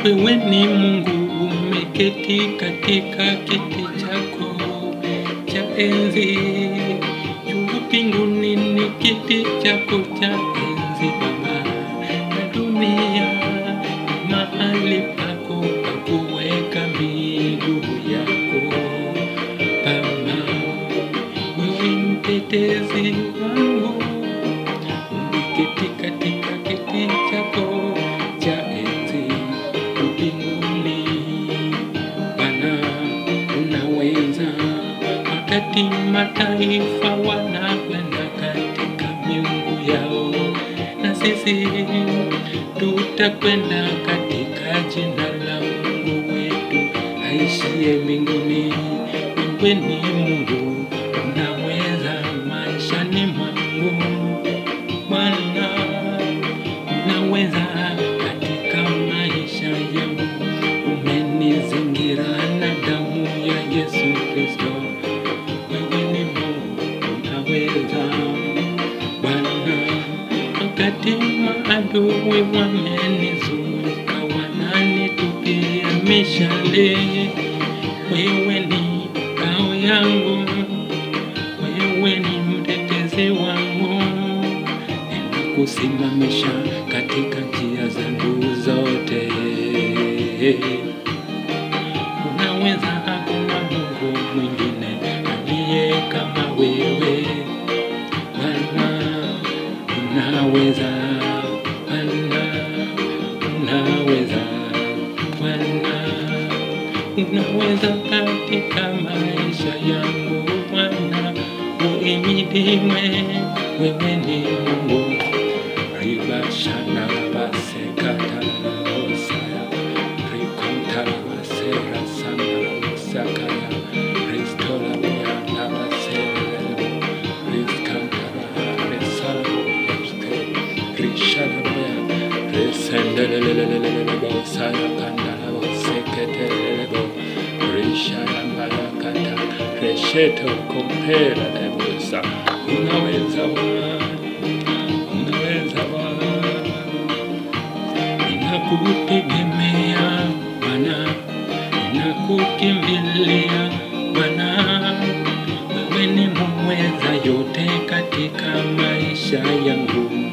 Wewe ni Mungu umeketi katika kiti chako cha enzi. Juu mbinguni ni kiti chako cha enzi Baba. Na dunia ni mahali pako pa kuweka miguu yako Baba. Wewe mtetezi wangu umeketi katika kiti chako cha enzi mbinguni. Bwana unaweza, wakati mataifa wanakwenda katika miungu yao, na sisi tutakwenda katika jina la Mungu wetu aishiye mbinguni. Wewe ni Mungu unaweza maishani mwangu Bwana, unaweza katika maisha yangu. Umenizingira na damu ya Yesu Kristo. Wewe ni Mungu unaweza Bwana, wakati maadui wamenizunguka wananitupia mishale, wewe ni ngao yangu, wewe ni mtetezi wangu. Kusimamisha katika njia zangu zote. Unaweza, hakuna Mungu mwingine aliye kama wewe Bwana. Unaweza Bwana, unaweza Bwana, unaweza katika maisha yangu Bwana. Uhimidiwe, wewe ni Mungu. Ribashana basekata osaya, rikonta basera sana osakaya, ristora boyana basera, riskanta resala boyste, rishana boya, resendelelelelele bosaya kandala bosekete bo, rishana bayakata, resheto kompera lebosa. Unaweza nakutegemea Bwana, nakukimbilia Bwana. Wewe ni muweza yote katika maisha yangu.